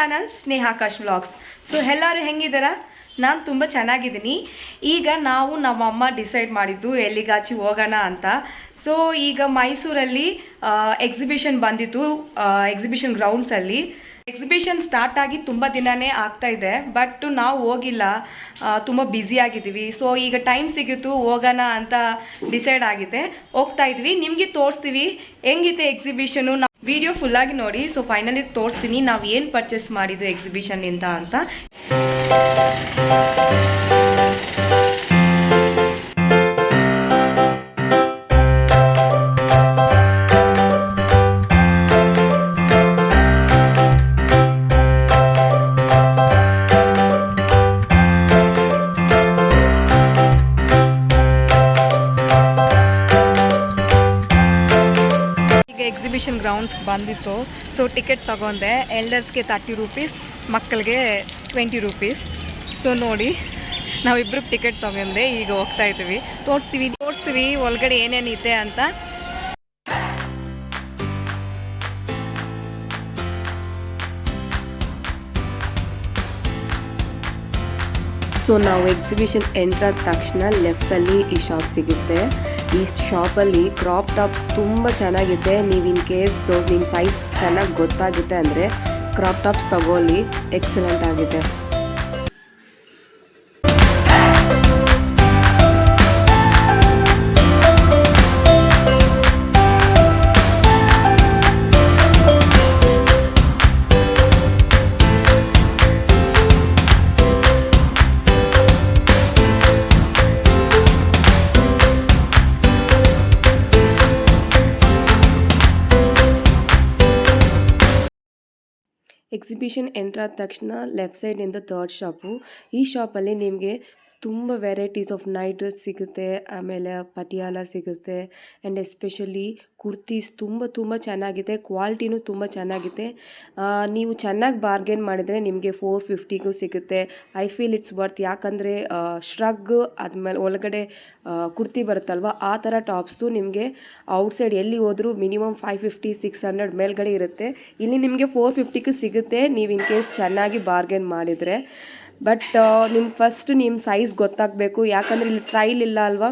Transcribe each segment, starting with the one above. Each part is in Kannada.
Channel ಸ್ನೇಹಾಕಾಶ್ vlogs. ಸೊ ಎಲ್ಲರೂ ಹೆಂಗಿದ್ದೀರಾ? ನಾನು ತುಂಬ ಚೆನ್ನಾಗಿದ್ದೀನಿ. ಈಗ ನಾವು ನಮ್ಮ ಅಮ್ಮ ಡಿಸೈಡ್ ಮಾಡಿದ್ದು ಎಲ್ಲಿಗಾಚಿ ಹೋಗೋಣ ಅಂತ. ಸೊ ಈಗ ಮೈಸೂರಲ್ಲಿ ಎಕ್ಸಿಬಿಷನ್ ಬಂದಿತ್ತು, ಎಕ್ಸಿಬಿಷನ್ ಗ್ರೌಂಡ್ಸಲ್ಲಿ. ಎಕ್ಸಿಬಿಷನ್ ಸ್ಟಾರ್ಟ್ ಆಗಿ ತುಂಬ ದಿನವೇ ಆಗ್ತಾಯಿದೆ, ಬಟ್ ನಾವು ಹೋಗಿಲ್ಲ, ತುಂಬ ಬ್ಯುಸಿಯಾಗಿದ್ದೀವಿ. ಸೊ ಈಗ ಟೈಮ್ ಸಿಗಿತ್ತು, ಹೋಗೋಣ ಅಂತ ಡಿಸೈಡ್ ಆಗಿದೆ, ಹೋಗ್ತಾ ಇದ್ವಿ. ನಿಮಗೆ ತೋರಿಸ್ತೀವಿ ಹೆಂಗಿದೆ ಎಕ್ಸಿಬಿಷನು. ವಿಡಿಯೋ ಫುಲ್ಲಾಗಿ ನೋಡಿ. ಸೊ ಫೈನಲಿ ತೋರಿಸ್ತೀನಿ ನಾವು ಏನು ಪರ್ಚೇಸ್ ಮಾಡಿದ್ದು ಎಕ್ಸಿಬಿಷನ್ನಿಂದ ಅಂತ. ಎಕ್ಸಿಬಿಷನ್ ಗ್ರೌಂಡ್ಸ್ ಬಂದಿತ್ತು. ಸೊ ಟಿಕೆಟ್ ತೊಗೊಂಡೆ. ಎಲ್ಡರ್ಸ್ಗೆ 30 ರೂಪೀಸ್, ಮಕ್ಕಳಿಗೆ 20 ರೂಪೀಸ್. ಸೊ ನೋಡಿ, ನಾವಿಬ್ಬರು ಟಿಕೆಟ್ ತೊಗೊಂಡೆ. ಈಗ ಹೋಗ್ತಾ ಇದ್ದೀವಿ, ತೋರಿಸ್ತೀವಿ ಒಳಗಡೆ ಏನೇನಿದೆ ಅಂತ. ಸೊ ನಾವು ಎಕ್ಸಿಬಿಷನ್ ಎಂಟ್ರಾದ ತಕ್ಷಣ ಲೆಫ್ಟಲ್ಲಿ ಈ ಶಾಪ್ ಸಿಗುತ್ತೆ. ಈ ಶಾಪಲ್ಲಿ ಕ್ರಾಪ್ ಟಾಪ್ಸ್ ತುಂಬ ಚೆನ್ನಾಗಿದೆ. ನೀವು ಇನ್ ಕೇಸ್ ನಿಮ್ಮ ಸೈಜ್ ಚೆನ್ನಾಗಿ ಗೊತ್ತಾಗುತ್ತೆ ಅಂದರೆ ಕ್ರಾಪ್ ಟಾಪ್ಸ್ ತಗೊಳ್ಳಿ, ಎಕ್ಸಲೆಂಟ್ ಆಗಿದೆ. ಎಕ್ಸಿಬಿಷನ್ ಎಂಟ್ರಾದ ತಕ್ಷಣ ಲೆಫ್ಟ್ ಸೈಡಿಂದ ಥರ್ಡ್ ಶಾಪು. ಈ ಶಾಪಲ್ಲಿ ನಿಮಗೆ ತುಂಬ ವೆರೈಟೀಸ್ ಆಫ್ ನೈಟ್ ಡ್ರೆಸ್ ಸಿಗುತ್ತೆ, ಆಮೇಲೆ ಪಟಿಯಾಲ ಸಿಗುತ್ತೆ, ಆ್ಯಂಡ್ ಎಸ್ಪೆಷಲಿ ಕುರ್ತೀಸ್ ತುಂಬ ಚೆನ್ನಾಗಿದೆ. ಕ್ವಾಲಿಟಿನೂ ತುಂಬ ಚೆನ್ನಾಗಿದೆ. ನೀವು ಚೆನ್ನಾಗಿ ಬಾರ್ಗೇನ್ ಮಾಡಿದರೆ ನಿಮಗೆ 450ಗೂ ಸಿಗುತ್ತೆ. I feel it's worth. ಯಾಕಂದರೆ ಶ್ರಗ್ ಆದಮೇಲೆ ಒಳಗಡೆ ಕುರ್ತಿ ಬರುತ್ತಲ್ವ, ಆ ಥರ ಟಾಪ್ಸು ನಿಮಗೆ ಔಟ್ಸೈಡ್ ಎಲ್ಲಿ ಹೋದರೂ ಮಿನಿಮಮ್ 550-600 ಮೇಲ್ಗಡೆ ಇರುತ್ತೆ. ಇಲ್ಲಿ ನಿಮಗೆ 450ಗೂ ಸಿಗುತ್ತೆ, ನೀವು ಇನ್ ಕೇಸ್ ಚೆನ್ನಾಗಿ ಬಾರ್ಗೇನ್ ಮಾಡಿದರೆ. ಬಟ್ ನಿಮ್ಮ ಸೈಜ್ ಗೊತ್ತಾಗಬೇಕು, ಯಾಕಂದರೆ ಇಲ್ಲಿ ಟ್ರೈಲ್ ಇಲ್ಲ ಅಲ್ವಾ.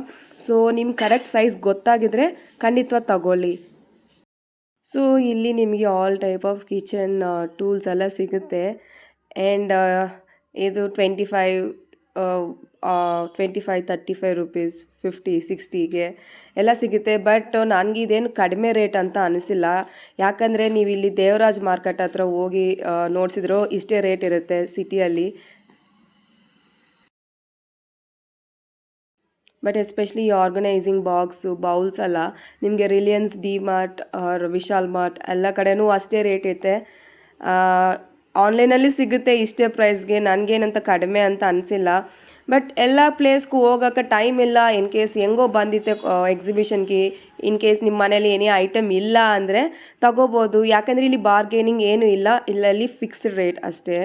ಸೊ ನಿಮ್ಮ ಕರೆಕ್ಟ್ ಸೈಜ್ ಗೊತ್ತಾಗಿದ್ರೆ ಖಂಡಿತವಾಗಿ ತಗೊಳ್ಳಿ. ಸೊ ಇಲ್ಲಿ ನಿಮಗೆ all type of kitchen tools ಎಲ್ಲ ಸಿಗುತ್ತೆ. ಆ್ಯಂಡ್ ಇದು 25-35 ರೂಪೀಸ್, 50-60ಗೆ ಎಲ್ಲ ಸಿಗುತ್ತೆ. ಬಟ್ ನನಗೆ ಇದೇನು ಕಡಿಮೆ ರೇಟ್ ಅಂತ ಅನಿಸಿಲ್ಲ. ಯಾಕಂದರೆ ನೀವು ಇಲ್ಲಿ ದೇವರಾಜ್ ಮಾರ್ಕೆಟ್ ಹತ್ರ ಹೋಗಿ ನೋಡಿಸಿದ್ರು ಇಷ್ಟೇ ರೇಟ್ ಇರುತ್ತೆ ಸಿಟಿಯಲ್ಲಿ. ಬಟ್ ಎಸ್ಪೆಷಲಿ ಈ ಆರ್ಗನೈಸಿಂಗ್ ಬಾಕ್ಸು, ಬೌಲ್ಸ್ ಎಲ್ಲ ನಿಮಗೆ ರಿಲಯನ್ಸ್, ಡಿ ಮಾರ್ಟ್ ಆರ್ ವಿಶಾಲ್ ಮಾರ್ಟ್ ಎಲ್ಲ ಕಡೆನೂ ಅಷ್ಟೇ ರೇಟ್ ಐತೆ. ಆನ್ಲೈನಲ್ಲಿ ಸಿಗುತ್ತೆ ಇಷ್ಟೇ ಪ್ರೈಸ್ಗೆ. ನನಗೇನಂತ ಕಡಿಮೆ ಅಂತ ಅನಿಸಿಲ್ಲ. ಬಟ್ ಎಲ್ಲ ಪ್ಲೇಸ್ಗೂ ಹೋಗೋಕ್ಕೆ ಟೈಮ್ ಇಲ್ಲ. ಇನ್ ಕೇಸ್ ಹೆಂಗೋ ಬಂದಿತ್ತೆ ಎಕ್ಸಿಬಿಷನ್ಗೆ, ಇನ್ ಕೇಸ್ ನಿಮ್ಮ ಮನೇಲಿ ಏನೇ ಐಟಮ್ ಇಲ್ಲ ಅಂದರೆ ತಗೋಬೋದು. ಯಾಕಂದರೆ ಇಲ್ಲಿ ಬಾರ್ಗೇನಿಂಗ್ ಏನೂ ಇಲ್ಲ, ಇಲ್ಲಲ್ಲಿ ಫಿಕ್ಸ್ಡ್ ರೇಟ್ ಅಷ್ಟೇ.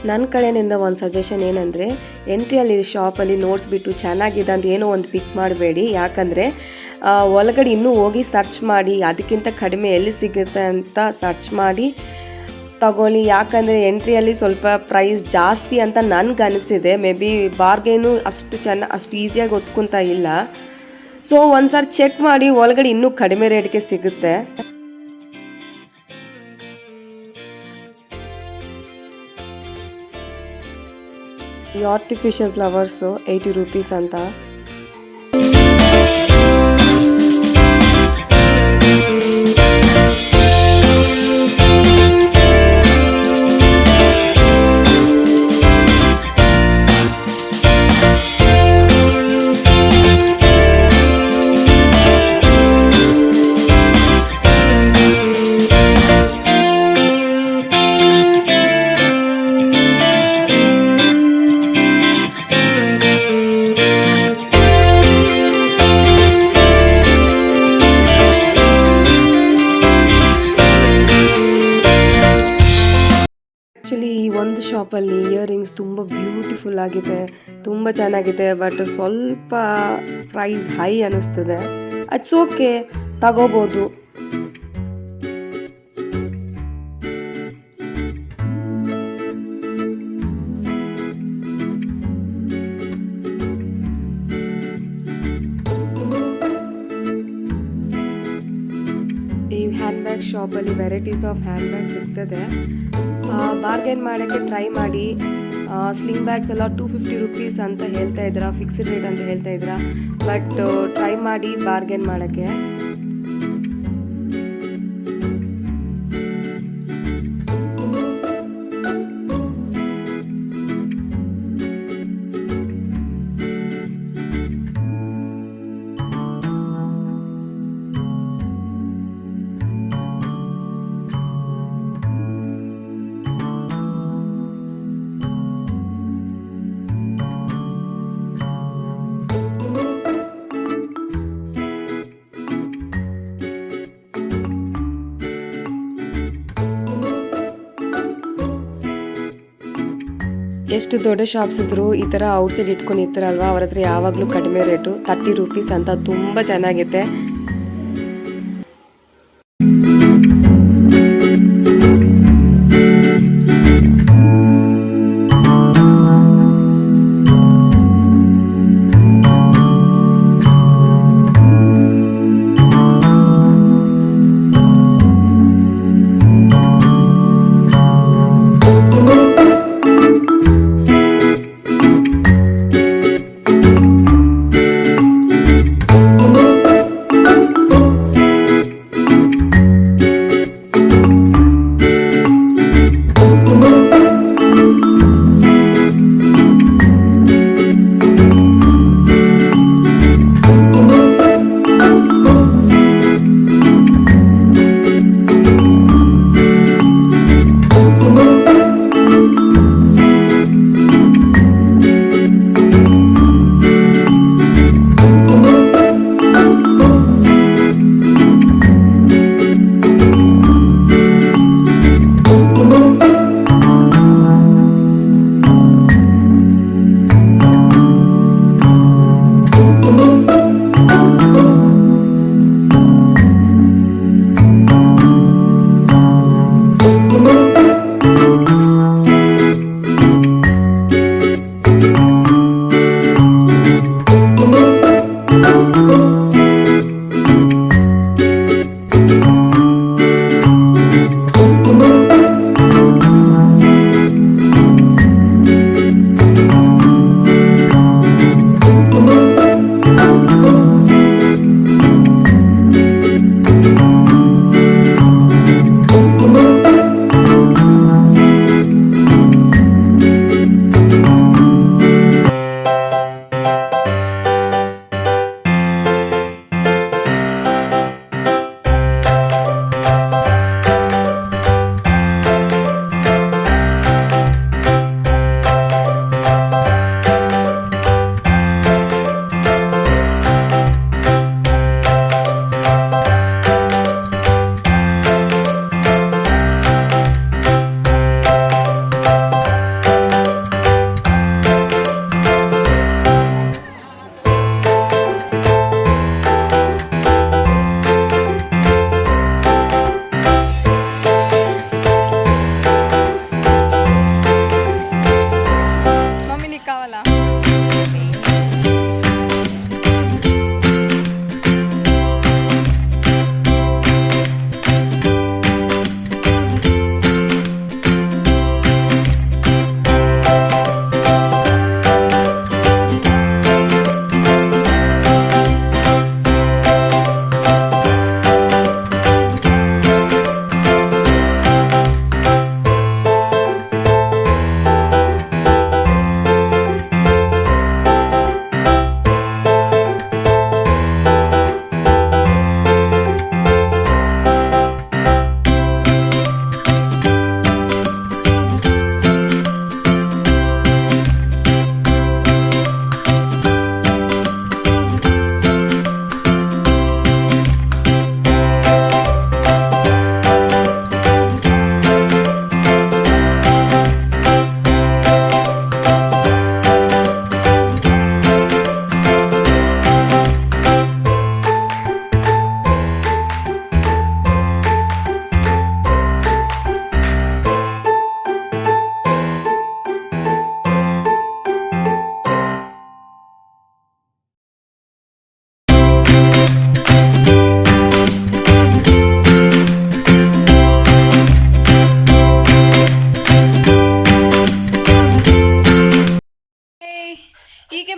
ನನ್ನ ಕಡೆಯಿಂದ ಒಂದು ಸಜೆಷನ್ ಏನಂದರೆ, ಎಂಟ್ರಿಯಲ್ಲಿ ಶಾಪಲ್ಲಿ ನೋಡಿಸ್ಬಿಟ್ಟು ಚೆನ್ನಾಗಿದೆ ಅಂತ ಏನೋ ಒಂದು ಪಿಕ್ ಮಾಡಬೇಡಿ. ಯಾಕಂದರೆ ಒಳಗಡೆ ಇನ್ನೂ ಹೋಗಿ ಸರ್ಚ್ ಮಾಡಿ ಅದಕ್ಕಿಂತ ಕಡಿಮೆ ಎಲ್ಲಿ ಸಿಗುತ್ತೆ ಅಂತ ಸರ್ಚ್ ಮಾಡಿ ತಗೊಳ್ಳಿ, ಯಾಕಂದರೆ ಎಂಟ್ರಿಯಲ್ಲಿ ಸ್ವಲ್ಪ ಪ್ರೈಸ್ ಜಾಸ್ತಿ ಅಂತ ನನಗೆ ಅನಿಸಿದೆ. ಮೇ ಬಿ ಬಾರ್ಗೇನು ಅಷ್ಟು ಈಸಿಯಾಗಿ ಒತ್ಕೊಂತ ಇಲ್ಲ. ಸೊ ಒಂದ್ಸಾರಿ ಚೆಕ್ ಮಾಡಿ, ಒಳಗಡೆ ಇನ್ನೂ ಕಡಿಮೆ ರೇಟ್ಗೆ ಸಿಗುತ್ತೆ. ಈ ಆರ್ಟಿಫಿಷಿಯಲ್ ಫ್ಲವರ್ಸು 80 ರೂಪೀಸ್ ಅಂತ. ಆ್ಯಕ್ಚುಲಿ ಈ ಒಂದು ಶಾಪಲ್ಲಿ ಇಯರಿಂಗ್ಸ್ ತುಂಬ ಬ್ಯೂಟಿಫುಲ್ ಆಗಿದೆ, ತುಂಬ ಚೆನ್ನಾಗಿದೆ. ಬಟ್ ಸ್ವಲ್ಪ ಪ್ರೈಸ್ ಹೈ ಅನ್ನಿಸ್ತದೆ. ಇಟ್ಸ್ ಓಕೆ, ತಗೋಬೋದು. ಈ ಹ್ಯಾಂಡ್ ಬ್ಯಾಗ್ ಶಾಪಲ್ಲಿ ವೆರೈಟೀಸ್ ಆಫ್ ಹ್ಯಾಂಡ್ ಬ್ಯಾಗ್ ಸಿಗ್ತದೆ. ಬಾರ್ಗೇನ್ ಮಾಡೋಕ್ಕೆ ಟ್ರೈ ಮಾಡಿ. ಸ್ಲಿಂಗ್ ಬ್ಯಾಗ್ಸ್ ಎಲ್ಲ 250 ರೂಪೀಸ್ ಅಂತ ಹೇಳ್ತಾ ಇದ್ದೀರಾ, ಫಿಕ್ಸ್ಡ್ ರೇಟ್ ಅಂತ ಹೇಳ್ತಾ ಇದ್ದೀರಾ. ಬಟ್ ಟ್ರೈ ಮಾಡಿ ಬಾರ್ಗೇನ್ ಮಾಡೋಕ್ಕೆ. ಎಷ್ಟು ದೊಡ್ಡ ಶಾಪ್ಸ್ ಇದ್ರು ಈ ಥರ ಔಟ್ಸೈಡ್ ಇಟ್ಕೊಂಡಿರ್ತಾರಲ್ವ, ಅವ್ರ ಹತ್ರ ಯಾವಾಗಲೂ ಕಡಿಮೆ ರೇಟು 30 ರೂಪೀಸ್ ಅಂತ. ತುಂಬ ಚೆನ್ನಾಗಿದೆ.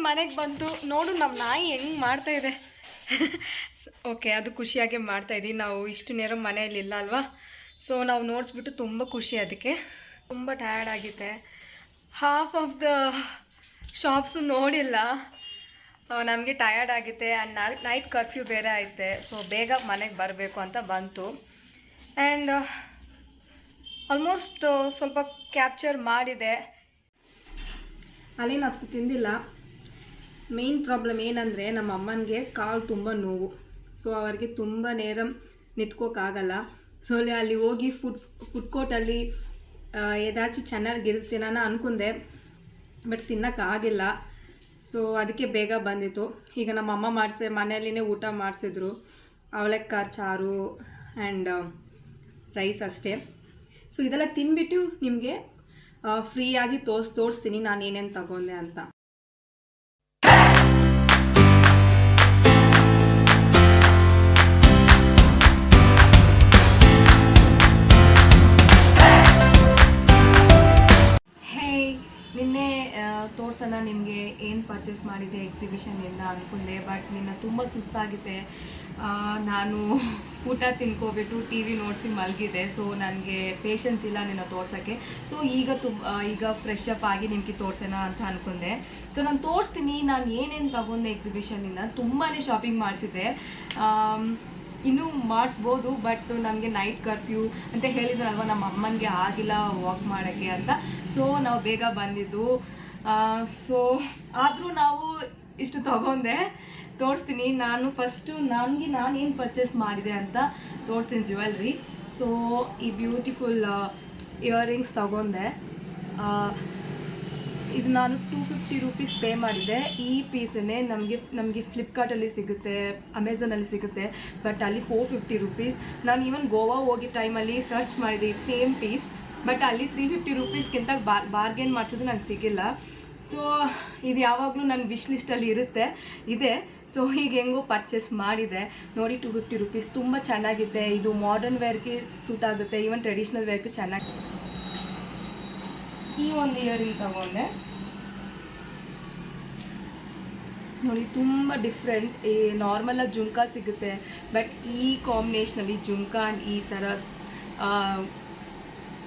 ಮನೆಗೆ ಬಂತು ನೋಡು ನಮ್ಮ ನಾಯಿ ಹೆಂಗೆ ಮಾಡ್ತಾ ಇದೆ. ಓಕೆ, ಅದು ಖುಷಿಯಾಗಿ ಮಾಡ್ತಾಯಿದ್ದೀವಿ. ನಾವು ಇಷ್ಟು ನೇರ ಮನೆಯಲ್ಲಿ ಇಲ್ಲ ಅಲ್ವಾ, ಸೊ ನಾವು ನೋಡಿಸ್ಬಿಟ್ಟು ತುಂಬ ಖುಷಿ. ಅದಕ್ಕೆ ತುಂಬ ಟಯರ್ಡ್ ಆಗಿದೆ. ಹಾಫ್ ಆಫ್ ದ ಶಾಪ್ಸು ನೋಡಿಲ್ಲ. ನಮಗೆ ಟಯರ್ಡ್ ಆಗಿದೆ. ಆ್ಯಂಡ್ ನೈಟ್ ಕರ್ಫ್ಯೂ ಬೇರೆ ಐತೆ, ಸೊ ಬೇಗ ಮನೆಗೆ ಬರಬೇಕು ಅಂತ ಬಂತು. ಆ್ಯಂಡ್ ಆಲ್ಮೋಸ್ಟ್ ಸ್ವಲ್ಪ ಕ್ಯಾಪ್ಚರ್ ಮಾಡಿದೆ. ಅಲ್ಲೇನು ಅಷ್ಟು ತಿಂದಿಲ್ಲ. ಮೇಯ್ನ್ ಪ್ರಾಬ್ಲಮ್ ಏನಂದರೆ ನಮ್ಮ ಅಮ್ಮನಿಗೆ ಕಾಲು ತುಂಬ ನೋವು. ಸೊ ಅವರಿಗೆ ತುಂಬ ನೇರ ನಿಂತ್ಕೋಕ್ಕಾಗಲ್ಲ. ಸೊ ಅಲ್ಲಿ ಹೋಗಿ ಫುಡ್ ಕೋರ್ಟಲ್ಲಿ ಏದಾಚು ಚೆನ್ನಾಗಿರುತ್ತೆ ನಾನು ಅಂದ್ಕೊಂಡೆ, ಬಟ್ ತಿನ್ನೋಕ್ಕಾಗಿಲ್ಲ. ಸೊ ಅದಕ್ಕೆ ಬೇಗ ಬಂದಿತ್ತು. ಈಗ ನಮ್ಮ ಅಮ್ಮ ಮನೆಯಲ್ಲಿನೇ ಊಟ ಮಾಡಿಸಿದ್ರು. ಅವಳೆಕಾಳು ಚಾರು ಆ್ಯಂಡ್ ರೈಸ್ ಅಷ್ಟೇ. ಸೊ ಇದೆಲ್ಲ ತಿನ್ಬಿಟ್ಟು ನಿಮಗೆ ಫ್ರೀಯಾಗಿ ತೋರಿಸ್ತೀನಿ ನಾನು ಏನೇನು ತಗೊಂಡೆ ಅಂತ. ನಿನ್ನೆ ತೋರ್ಸೋಣ ನಿಮಗೆ ಏನು ಪರ್ಚೇಸ್ ಮಾಡಿದೆ ಎಕ್ಸಿಬಿಷನಿಂದ ಅಂದ್ಕೊಂಡೆ, ಬಟ್ ನಿನ್ನ ತುಂಬ ಸುಸ್ತಾಗಿದೆ. ನಾನು ಊಟ ತಿನ್ಕೋಬಿಟ್ಟು ಟಿ ವಿ ನೋಡಿಸಿ ಮಲಗಿದೆ. ಸೊ ನನಗೆ ಪೇಷನ್ಸ್ ಇಲ್ಲ ನಿನ್ನ ತೋರ್ಸೋಕ್ಕೆ. ಸೊ ಈಗ ಫ್ರೆಶ್ ಅಪ್ ಆಗಿ ನಿಮಗೆ ತೋರ್ಸೋಣ ಅಂತ ಅಂದ್ಕೊಂಡೆ. ಸೊ ನಾನು ತೋರಿಸ್ತೀನಿ ನಾನು ಏನೇನು ತಗೊಂಡೆ ಎಕ್ಸಿಬಿಷನಿಂದ. ತುಂಬಾ ಶಾಪಿಂಗ್ ಮಾಡಿಸಿದೆ, ಇನ್ನೂ ಮಾಡಿಸ್ಬೋದು, ಬಟ್ ನಮಗೆ ನೈಟ್ ಕರ್ಫ್ಯೂ ಅಂತ ಹೇಳಿದ್ರಲ್ವ, ನಮ್ಮ ಅಮ್ಮನಿಗೆ ಆಗಿಲ್ಲ ವಾಕ್ ಮಾಡೋಕ್ಕೆ ಅಂತ. ಸೊ ನಾವು ಬೇಗ ಬಂದಿದ್ದು. ಸೊ ಆದರೂ ನಾವು ಇಷ್ಟು ತಗೊಂಡೆ, ತೋರಿಸ್ತೀನಿ. ನಾನು ಫಸ್ಟು ನಾನೇನು ಪರ್ಚೇಸ್ ಮಾಡಿದೆ ಅಂತ ತೋರಿಸ್ತೀನಿ. ಜ್ಯುವೆಲ್ರಿ. ಸೊ ಈ ಬ್ಯೂಟಿಫುಲ್ ಇಯರಿಂಗ್ಸ್ ತಗೊಂಡೆ. ಇದು ನಾನು 250 ರೂಪೀಸ್ ಪೇ ಮಾಡಿದೆ. ಈ ಪೀಸನ್ನೇ ನಮಗೆ ಫ್ಲಿಪ್ಕಾರ್ಟಲ್ಲಿ ಸಿಗುತ್ತೆ, ಅಮೆಝಾನಲ್ಲಿ ಸಿಗುತ್ತೆ, ಬಟ್ ಅಲ್ಲಿ 450 ರೂಪೀಸ್. ನಾನು ಈವನ್ ಗೋವಾ ಹೋಗಿ ಟೈಮಲ್ಲಿ ಸರ್ಚ್ ಮಾಡಿದೆ ಸೇಮ್ ಪೀಸ್, ಬಟ್ ಅಲ್ಲಿ 350 ರೂಪೀಸ್ಗಿಂತ ಬಾರ್ಗೇನ್ ಮಾಡಿಸೋದು ನನಗೆ ಸಿಗಿಲ್ಲ. ಸೊ ಇದು ಯಾವಾಗಲೂ ನನ್ನ ವಿಶ್ ಲಿಸ್ಟಲ್ಲಿ ಇದೆ. ಸೊ ಈಗ ಹೆಂಗೋ ಪರ್ಚೇಸ್ ಮಾಡಿದೆ ನೋಡಿ. 250 ರೂಪೀಸ್ ತುಂಬ ಚೆನ್ನಾಗಿದೆ. ಇದು ಮಾಡರ್ನ್ ವೇರ್ಗೆ ಸೂಟ್ ಆಗುತ್ತೆ, ಈವನ್ ಟ್ರೆಡಿಷ್ನಲ್ ವೇರ್ಗೆ ಚೆನ್ನಾಗಿ. ಈ ಒಂದು ಇಯರಿಂಗ್ ತಗೊಂಡೆ ನೋಡಿ, ತುಂಬ ಡಿಫ್ರೆಂಟ್. ಈ ನಾರ್ಮಲಾಗಿ ಜುಮ್ಕಾ ಸಿಗುತ್ತೆ, ಬಟ್ ಈ ಕಾಂಬಿನೇಷನಲ್ಲಿ ಜುಮ್ಕಾ ಆ್ಯಂಡ್ ಈ ಥರ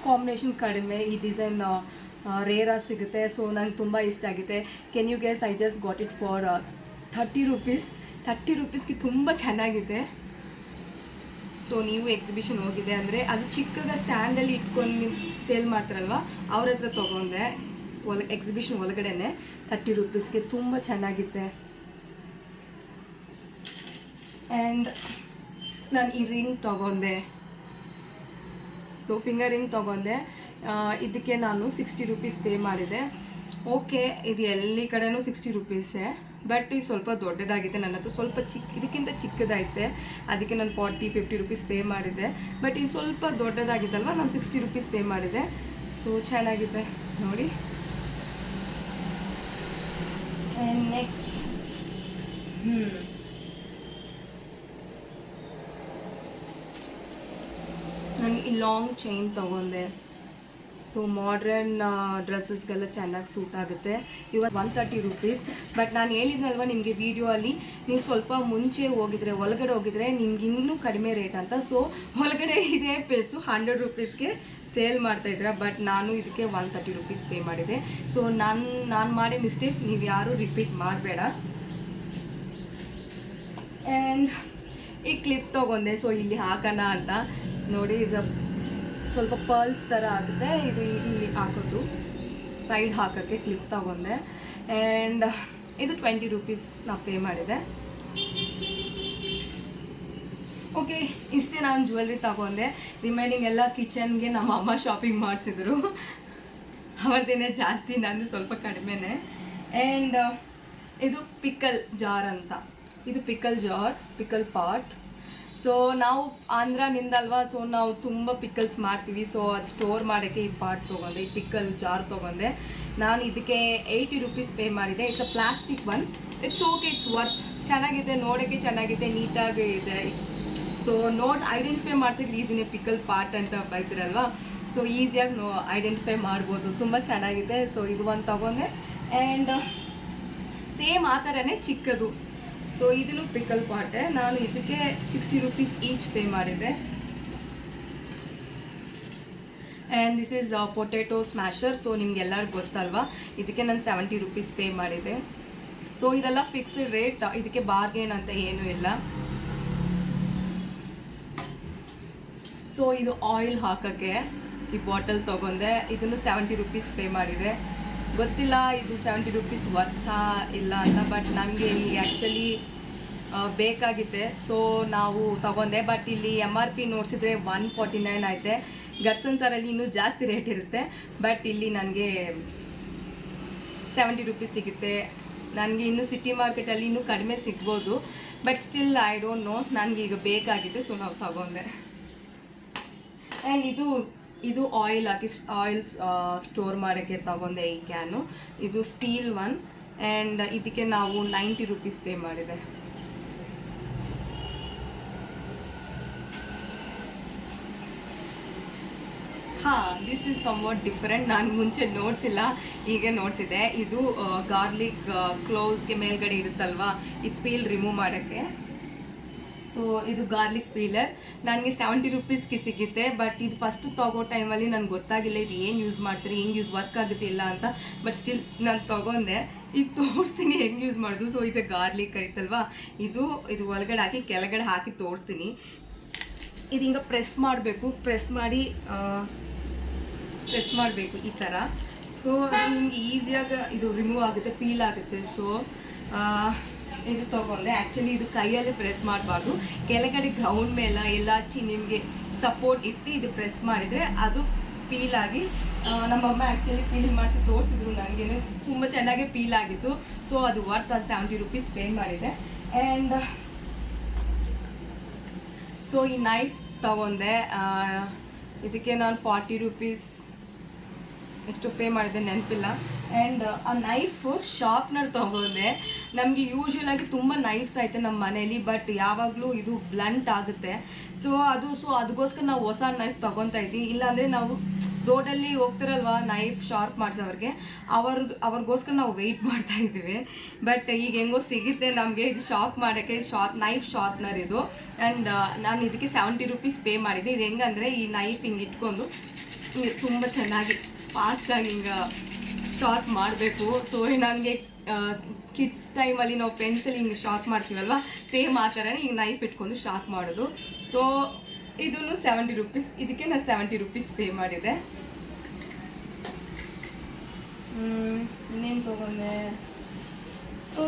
ಕಾಂಬಿನೇಷನ್ ಕಡಿಮೆ. ಈ ಡಿಸೈನ್ ರೇರಾಗಿ ಸಿಗುತ್ತೆ. ಸೊ ನಂಗೆ ತುಂಬ ಇಷ್ಟ ಆಗಿದೆ. Can you guess, I just got it for 30 rupees. 30 ರೂಪೀಸ್ಗೆ ತುಂಬ ಚೆನ್ನಾಗಿದೆ. ಸೊ ನೀವು ಎಕ್ಸಿಬಿಷನ್ ಹೋಗಿದೆ ಅಂದರೆ ಅದು ಚಿಕ್ಕದ ಸ್ಟ್ಯಾಂಡಲ್ಲಿ ಇಟ್ಕೊಂಡು ಸೇಲ್ ಮಾಡ್ತಾರಲ್ವ, ಅವ್ರ ಹತ್ರ ತೊಗೊಂಡೆ. ಎಕ್ಸಿಬಿಷನ್ ಒಳಗಡೆನೆ 30 ರೂಪೀಸ್ಗೆ ತುಂಬ ಚೆನ್ನಾಗಿದೆ. ಆ್ಯಂಡ್ ನಾನು ಈ ರಿಂಗ್ ತೊಗೊಂಡೆ. ಸೊ ಫಿಂಗರ್ ರಿಂಗ್ ತೊಗೊಂಡೆ. ಇದಕ್ಕೆ ನಾನು 60 ರೂಪೀಸ್ ಪೇ ಮಾಡಿದೆ. ಓಕೆ, ಇದು ಎಲ್ಲಿ ಕಡೆನೂ 60 ರೂಪೀಸೇ, ಬಟ್ ಇದು ಸ್ವಲ್ಪ ದೊಡ್ಡದಾಗಿದೆ. ನನ್ನ ಹತ್ರ ಸ್ವಲ್ಪ ಇದಕ್ಕಿಂತ ಚಿಕ್ಕದೈತೆ, ಅದಕ್ಕೆ ನಾನು 40-50 ರೂಪೀಸ್ ಪೇ ಮಾಡಿದೆ. ಬಟ್ ಇದು ಸ್ವಲ್ಪ ದೊಡ್ಡದಾಗಿತ್ತಲ್ವ, ನಾನು 60 ರೂಪೀಸ್ ಪೇ ಮಾಡಿದೆ. ಸೊ ಚೆನ್ನಾಗಿದೆ ನೋಡಿ. ಆ್ಯಂಡ್ ನೆಕ್ಸ್ಟ್ ನನಗೆ ಈ ಲಾಂಗ್ ಚೈನ್ ತೊಗೊಂಡೆ. ಸೊ ಮಾಡ್ರನ್ ಡ್ರೆಸ್ಸಸ್ಗೆಲ್ಲ ಚೆನ್ನಾಗಿ ಸೂಟ್ ಆಗುತ್ತೆ. ಇವತ್ತು 130 ರೂಪೀಸ್. ಬಟ್ ನಾನು ಹೇಳಿದ್ನಲ್ವ ನಿಮಗೆ ವಿಡಿಯೋ ಅಲ್ಲಿ, ನೀವು ಸ್ವಲ್ಪ ಮುಂಚೆ ಹೋಗಿದ್ರೆ, ಒಳಗಡೆ ಹೋಗಿದ್ರೆ ನಿಮ್ಗೆ ಇನ್ನೂ ಕಡಿಮೆ ರೇಟ್ ಅಂತ. ಸೊ ಒಳಗಡೆ ಇದೇ ಪೀಸು 100 ರೂಪೀಸ್ಗೆ ಸೇಲ್ ಮಾಡ್ತಾಯಿದ್ರೆ, ಬಟ್ ನಾನು ಇದಕ್ಕೆ 130 ರೂಪೀಸ್ ಪೇ ಮಾಡಿದೆ. ಸೊ ನಾನು ಮಾಡೋ ಮಿಸ್ಟೇಕ್ ನೀವು ಯಾರೂ ರಿಪೀಟ್ ಮಾಡಬೇಡ. ಆ್ಯಂಡ್ ಈ ಕ್ಲಿಪ್ ತೊಗೊಂಡೆ. ಸೊ ಇಲ್ಲಿ ಹಾಕೋಣ ಅಂತ ನೋಡಿ, ಸ್ವಲ್ಪ ಪರ್ಲ್ಸ್ ಥರ ಆಗುತ್ತೆ. ಇದು ಇಲ್ಲಿ ಹಾಕೋದು, ಸೈಡ್ ಹಾಕೋಕ್ಕೆ ಕ್ಲಿಪ್ ತೊಗೊಂಡೆ. ಆ್ಯಂಡ್ ಇದು 20 ರೂಪೀಸ್ ನಾವು ಪೇ ಮಾಡಿದೆ. ಓಕೆ, ಇಷ್ಟೇ ನಾನು ಜ್ಯುವೆಲ್ರಿ ತಗೊಂಡೆ. ರಿಮೈನಿಂಗ್ ಎಲ್ಲ ಕಿಚನ್ಗೆ ನಮ್ಮ ಅಮ್ಮ ಶಾಪಿಂಗ್ ಮಾಡಿಸಿದ್ರು. ಅವ್ರದ್ದೇನೆ ಜಾಸ್ತಿ, ನಾನು ಸ್ವಲ್ಪ ಕಡಿಮೆನೇ. ಆ್ಯಂಡ್ ಇದು ಪಿಕಲ್ ಜಾರ್ ಅಂತ. ಇದು pickle jar, pickle pot. So ನಾವು ಆಂಧ್ರನಿಂದಲ್ವಾ, ಸೊ ನಾವು ತುಂಬ ಪಿಕಲ್ಸ್ ಮಾಡ್ತೀವಿ. ಸೊ ಅದು ಸ್ಟೋರ್ ಮಾಡೋಕ್ಕೆ ಈ ಪಾಟ್ ತೊಗೊಂಡೆ, ಈ ಪಿಕಲ್ ಜಾರ್ ತೊಗೊಂಡೆ. ನಾನು ಇದಕ್ಕೆ 80 ರೂಪೀಸ್ ಪೇ ಮಾಡಿದೆ. It's a plastic one. It's okay, it's worth. ಚೆನ್ನಾಗಿದೆ, ನೋಡೋಕ್ಕೆ ಚೆನ್ನಾಗಿದೆ, ನೀಟಾಗಿ ಇದೆ. ಸೊ ಐಡೆಂಟಿಫೈ ಮಾಡ್ಸೋಕ್ಕೆ ಈಸಿನೇ, ಪಿಕಲ್ ಪಾಟ್ ಅಂತ ಬೈತಿರಲ್ವ, ಸೊ ಈಸಿಯಾಗಿ ಐಡೆಂಟಿಫೈ ಮಾಡ್ಬೋದು. ತುಂಬ ಚೆನ್ನಾಗಿದೆ. ಸೊ ಇದು ಒಂದು ತೊಗೊಂಡೆ. ಆ್ಯಂಡ್ ಸೇಮ್ ಆ ಥರನೇ ಚಿಕ್ಕದು. ಸೊ ಇದನ್ನು ಪಿಕಲ್ ಪಾಟೆ. ನಾನು ಇದಕ್ಕೆ 60 rupees ಈಚ್ ಪೇ ಮಾಡಿದೆ. And this is potato smasher. So ನಿಮ್ಗೆಲ್ಲರಿಗೂ ಗೊತ್ತಲ್ವಾ, ಇದಕ್ಕೆ ನಾನು 70 rupees ಪೇ ಮಾಡಿದೆ. ಸೊ ಇದೆಲ್ಲ ಫಿಕ್ಸ್ಡ್ ರೇಟ್, ಇದಕ್ಕೆ ಬಾರ್ಗೇನ್ ಅಂತ ಏನೂ ಇಲ್ಲ. ಸೊ ಇದು ಆಯಿಲ್ ಹಾಕೋಕ್ಕೆ ಈ ಬಾಟಲ್ ತೊಗೊಂಡೆ, ಇದನ್ನು 70 rupees ಪೇ ಮಾಡಿದೆ. ಗೊತ್ತಿಲ್ಲ ಇದು 70 rupees ವರ್ತಾ ಇಲ್ಲ ಅಂತ, ಬಟ್ ನಮಗೆ ಇಲ್ಲಿ ಆ್ಯಕ್ಚುಲಿ ಬೇಕಾಗಿದೆ. ಸೊ ನಾವು ತೊಗೊಂಡೆ. ಬಟ್ ಇಲ್ಲಿ MRP ನೋಡಿಸಿದ್ರೆ 149 ಐತೆ. ಗಟ್ಸನ್ ಸರಲ್ಲಿ ಇನ್ನೂ ಜಾಸ್ತಿ ರೇಟ್ ಇರುತ್ತೆ, ಬಟ್ ಇಲ್ಲಿ ನನಗೆ 70 rupees ಸಿಗುತ್ತೆ. ನನಗೆ ಇನ್ನೂ ಸಿಟಿ ಮಾರ್ಕೆಟಲ್ಲಿ ಇನ್ನೂ ಕಡಿಮೆ ಸಿಗ್ಬೋದು, but still I don't know, ನನಗೆ ಈಗ ಬೇಕಾಗಿದೆ. ಸೊ ನಾವು ತಗೊಂಡೆ. ಆ್ಯಂಡ್ ಇದು ಆಯಿಲ್ ಹಾಕಿ ಸ್ಟೋರ್ ಮಾಡೋಕ್ಕೆ ತಗೊಂಡೆ ಈ ಕ್ಯಾನು. ಇದು ಸ್ಟೀಲ್ ಒನ್. ಆ್ಯಂಡ್ ಇದಕ್ಕೆ ನಾವು 90 rupees ಪೇ ಮಾಡಿದೆ. ಹಾಂ, ದಿಸ್ ಈಸ್ ಸಮ್ವಾಟ್ ಡಿಫರೆಂಟ್. ನಾನು ಮುಂಚೆ ನೋಡ್ಸಿಲ್ಲ, ಈಗ ನೋಡಿಸಿದೆ. ಇದು ಗಾರ್ಲಿಕ್ ಕ್ಲೋವ್ಸ್ಗೆ ಮೇಲ್ಗಡೆ ಇರುತ್ತಲ್ವಾ, ಇದು ಪೀಲ್ ರಿಮೂವ್ ಮಾಡೋಕ್ಕೆ. ಸೊ ಇದು ಗಾರ್ಲಿಕ್ ಪೀಲರ್ ನನಗೆ 70 rupeesಗೆ ಸಿಗುತ್ತೆ. ಬಟ್ ಇದು ಫಸ್ಟ್ ತಗೋ ಟೈಮಲ್ಲಿ ನನಗೆ ಗೊತ್ತಾಗಿಲ್ಲ ಇದು ಏನು ಯೂಸ್ ಮಾಡ್ತೀರಿ, ಹೆಂಗೆ ವರ್ಕ್ ಆಗುತ್ತೆ ಇಲ್ಲ ಅಂತ. ಬಟ್ ಸ್ಟಿಲ್ ನಾನು ತೊಗೊಂಡೆ. ಈಗ ತೋರಿಸ್ತೀನಿ ಹೆಂಗೆ ಯೂಸ್ ಮಾಡೋದು. ಸೊ ಇದು ಗಾರ್ಲಿಕ್ ಐತಲ್ವಾ, ಇದು ಒಳಗಡೆ ಹಾಕಿ ಕೆಳಗಡೆ ಹಾಕಿ ತೋರಿಸ್ತೀನಿ. ಇದು ಹಿಂಗೆ ಪ್ರೆಸ್ ಮಾಡಬೇಕು ಈ ಥರ. ಸೊ ನಿಮ್ಗೆ ಈಸಿಯಾಗಿ ಇದು ರಿಮೂವ್ ಆಗುತ್ತೆ, ಪೀಲ್ ಆಗುತ್ತೆ. ಸೊ ಇದು ತೊಗೊಂಡೆ. ಆ್ಯಕ್ಚುಲಿ ಇದು ಕೈಯಲ್ಲಿ ಪ್ರೆಸ್ ಮಾಡಬಾರ್ದು, ಕೆಳಗಡೆ ಗ್ರೌಂಡ್ ಮೇಲೆ ಎಲ್ಲ ನಿಮಗೆ ಸಪೋರ್ಟ್ ಇಟ್ಟು ಇದು ಪ್ರೆಸ್ ಮಾಡಿದರೆ ಅದು ಪೀಲ್ ಆಗಿ, ನಮ್ಮಮ್ಮ ಆ್ಯಕ್ಚುಲಿ ಪೀಲ್ ಮಾಡಿಸಿ ತೋರಿಸಿದ್ರು ನನಗೇನು, ತುಂಬ ಚೆನ್ನಾಗಿ ಪೀಲ್ ಆಗಿತ್ತು. ಸೊ ಅದು ವರ್ತ್ 70 rupees ಪೇ ಮಾಡಿದೆ. ಆ್ಯಂಡ್ ಸೊ ಈ ನೈಫ್ ತೊಗೊಂಡೆ. ಇದಕ್ಕೆ ನಾನು 40 rupees ಎಷ್ಟು ಪೇ ಮಾಡಿದೆ ನೆನಪಿಲ್ಲ. ಆ್ಯಂಡ್ ಆ ನೈಫು ಶಾರ್ಪ್ನರ್ ತೊಗೊಂಡೆ. ನಮಗೆ ಯೂಶ್ವಲಾಗಿ ತುಂಬ ನೈಫ್ಸ್ ಐತೆ ನಮ್ಮ ಮನೇಲಿ, ಬಟ್ ಯಾವಾಗಲೂ ಇದು ಬ್ಲಂಟ್ ಆಗುತ್ತೆ. ಸೊ ಅದಕ್ಕೋಸ್ಕರ ನಾವು ಹೊಸ ನೈಫ್ ತೊಗೊತಾ ಇದ್ದೀವಿ. ಇಲ್ಲಾಂದರೆ ನಾವು ರೋಡಲ್ಲಿ ಹೋಗ್ತಾರಲ್ವ ನೈಫ್ ಶಾರ್ಪ್ ಮಾಡಿಸೋರಿಗೆ, ಅವ್ರಿಗೋಸ್ಕರ ನಾವು ವೆಯ್ಟ್ ಮಾಡ್ತಾ ಇದ್ದೀವಿ. ಬಟ್ ಈಗ ಹೆಂಗೋ ಸಿಗುತ್ತೆ ನಮಗೆ ಇದು ಶಾರ್ಪ್ ಮಾಡೋಕ್ಕೆ. ನೈಫ್ ಶಾರ್ಪ್ನರ್ ಇದು. ಆ್ಯಂಡ್ ನಾನು ಇದಕ್ಕೆ 70 rupees ಪೇ ಮಾಡಿದ್ದೆ. ಇದು ಹೆಂಗಂದರೆ ಈ ನೈಫ್ ಹಿಂಗೆ ಇಟ್ಕೊಂಡು ಹಿಂಗೆ ತುಂಬ ಚೆನ್ನಾಗಿ ಫಾಸ್ಟಾಗಿ ಹಿಂಗೆ ಶಾರ್ಪ್ ಮಾಡಬೇಕು. ಸೊ ನನಗೆ ಕಿಡ್ಸ್ ಟೈಮಲ್ಲಿ ನಾವು ಪೆನ್ಸಿಲ್ ಹಿಂಗೆ ಶಾರ್ಪ್ ಮಾಡ್ತೀವಲ್ವ, ಸೇಮ್ ಆ ಥರನೇ ಹಿಂಗೆ ನೈಫ್ ಇಟ್ಕೊಂಡು ಶಾರ್ಪ್ ಮಾಡೋದು. ಸೊ ಇದನ್ನು 70 rupees, ಇದಕ್ಕೆ ನಾನು 70 rupees ಪೇ ಮಾಡಿದೆ. ಇನ್ನೇನು ತೊಗೊಂಡೆ?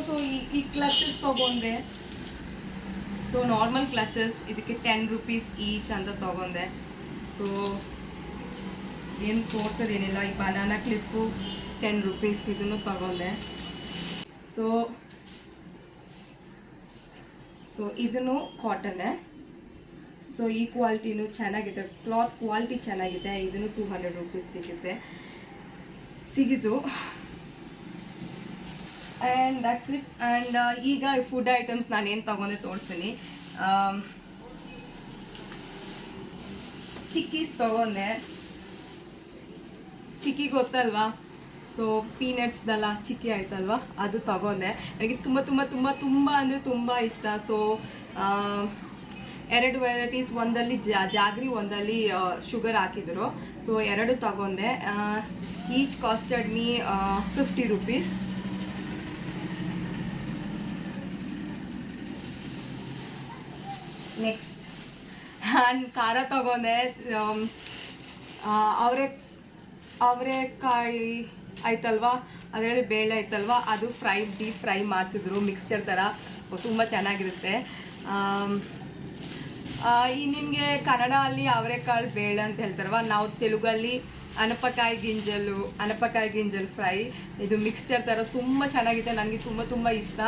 ಸೊ ಈ ಕ್ಲಚಸ್ ತೊಗೊಂಡೆ. ಸೊ ನಾರ್ಮಲ್ ಕ್ಲಚಸ್ ಇದಕ್ಕೆ 10 rupees ಈಚ್ ಅಂತ ತೊಗೊಂಡೆ. ಸೊ ಏನು ತೋರಿಸೋದೇನಿಲ್ಲ. ಈ ಬನಾನಾ ಕ್ಲಿಪ್ಪು 10 rupees, ಇದನ್ನು ತೊಗೊಂಡೆ. ಸೊ ಇದನ್ನು ಕಾಟನ್ನೇ. ಸೊ ಈ ಕ್ವಾಲಿಟಿನೂ ಚೆನ್ನಾಗಿದೆ, ಕ್ಲಾತ್ ಕ್ವಾಲಿಟಿ ಚೆನ್ನಾಗಿದೆ. ಇದನ್ನು 200 rupees ಸಿಗಿತು. And that's it. ಆ್ಯಂಡ್ ಈಗ ಫುಡ್ ಐಟಮ್ಸ್ ನಾನೇನು ತೊಗೊಂಡೆ ತೋರಿಸ್ತೀನಿ. ಚಿಕ್ಕೀಸ್ ತೊಗೊಂಡೆ. ಚಿಕ್ಕಿ ಗೊತ್ತಲ್ವಾ, ಸೊ ಪೀನಟ್ಸ್ದೆಲ್ಲ ಚಿಕ್ಕಿ ಆಯ್ತಲ್ವ, ಅದು ತೊಗೊಂಡೆ. ನನಗೆ ತುಂಬ ತುಂಬ ತುಂಬ ತುಂಬ ಅಂದರೆ ತುಂಬ ಇಷ್ಟ. ಸೊ 2 ವೆರೈಟೀಸ್, ಒಂದಲ್ಲಿ ಜಾಗ್ರಿ, ಒಂದಲ್ಲಿ ಶುಗರ್ ಹಾಕಿದ್ರು. ಸೊ 2 ತೊಗೊಂಡೆ. Each costed me 50 rupees. Next and ಖಾರ ತೊಗೊಂಡೆ. ಅವರೆಕಾಯಿ ಆಯ್ತಲ್ವಾ, ಅದರಲ್ಲಿ ಬೇಳೆ ಆಯ್ತಲ್ವಾ, ಅದು ಡೀಪ್ ಫ್ರೈ ಮಾಡಿಸಿದ್ರು ಮಿಕ್ಸ್ಚರ್ ಥರ. ತುಂಬ ಚೆನ್ನಾಗಿರುತ್ತೆ. ಈ ನಿಮಗೆ ಕನ್ನಡ ಅಲ್ಲಿ ಅವರೆಕಾಳು ಬೇಳೆ ಅಂತ ಹೇಳ್ತಾರಲ್ವ, ನಾವು ತೆಲುಗಲ್ಲಿ ಅನಪಕಾಯಿ ಗಿಂಜಲ್ ಫ್ರೈ. ಇದು ಮಿಕ್ಸ್ಚರ್ ಥರ ತುಂಬ ಚೆನ್ನಾಗಿದೆ, ನನಗೆ ತುಂಬ ತುಂಬ ಇಷ್ಟ.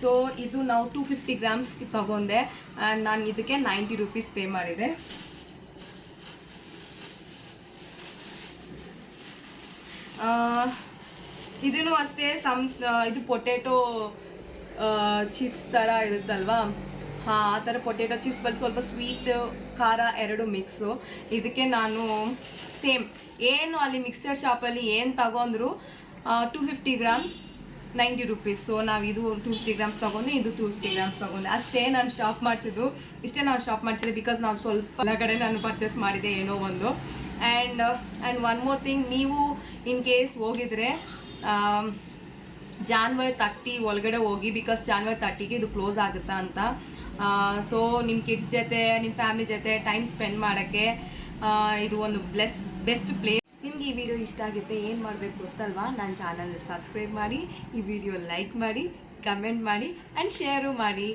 ಸೊ ಇದು ನಾವು 250 grams ತೊಗೊಂಡೆ. ಆ್ಯಂಡ್ ನಾನು ಇದಕ್ಕೆ 90 rupees ಪೇ ಮಾಡಿದೆ. ಇದೂ ಅಷ್ಟೇ. ಇದು ಪೊಟೆಟೊ ಚಿಪ್ಸ್ ಥರ ಇರುತ್ತಲ್ವಾ, ಹಾಂ ಆ ಥರ ಪೊಟೆಟೊ ಚಿಪ್ಸ್, ಬಟ್ ಸ್ವಲ್ಪ ಸ್ವೀಟ್ ಖಾರ 2 ಮಿಕ್ಸು. ಇದಕ್ಕೆ ನಾನು ಸೇಮ್ ಏನು ಅಲ್ಲಿ ಮಿಕ್ಸ್ಚರ್ ಶಾಪಲ್ಲಿ ಏನು ತಗೊಂಡ್ರು 250 grams 90 ರುಪೀಸ್. ಸೊ ನಾವು ಇದು 250 ಗ್ರಾಮ್ಸ್ ತೊಗೊಂಡು ಇದು 250 ಗ್ರಾಮ್ಸ್ ತೊಗೊಂಡೆ ಅಷ್ಟೇ. ನಾನು ಶಾಪ್ ಮಾಡಿಸಿದ್ದು ಇಷ್ಟೇ. ನಾನು ಶಾಪ್ ಮಾಡಿಸಿದೆ ಬಿಕಾಸ್ ನಾನು ಸ್ವಲ್ಪ ಎಲ್ಲ ಕಡೆ ನಾನು ಪರ್ಚೇಸ್ ಮಾಡಿದೆ ಏನೋ ಒಂದು. ಆ್ಯಂಡ್ ಒನ್ ಮೋರ್ ಥಿಂಗ್, ನೀವು ಇನ್ ಕೇಸ್ ಹೋಗಿದ್ರೆ ಜಾನ್ವರಿ 30 ಒಳಗಡೆ ಹೋಗಿ, ಬಿಕಾಸ್ ಜಾನ್ವರಿ 30ಗೆ ಇದು ಕ್ಲೋಸ್ ಆಗುತ್ತಾ ಅಂತ. ಸೊ ನಿಮ್ಮ ಕಿಡ್ಸ್ ಜೊತೆ ನಿಮ್ಮ ಫ್ಯಾಮಿಲಿ ಜೊತೆ ಟೈಮ್ ಸ್ಪೆಂಡ್ ಮಾಡೋಕ್ಕೆ ಇದು ಒಂದು ಬೆಸ್ಟ್ ಪ್ಲೇಸ್. ನಿಮ್ಗೆ ಈ ವಿಡಿಯೋ ಇಷ್ಟ ಆಗುತ್ತೆ, ಏನು ಮಾಡಬೇಕು ಗೊತ್ತಲ್ವಾ? ನನ್ನ ಚಾನಲ್ ಸಬ್ಸ್ಕ್ರೈಬ್ ಮಾಡಿ, ಈ ವಿಡಿಯೋ ಲೈಕ್ ಮಾಡಿ, ಕಮೆಂಟ್ ಮಾಡಿ ಆ್ಯಂಡ್ ಶೇರು ಮಾಡಿ.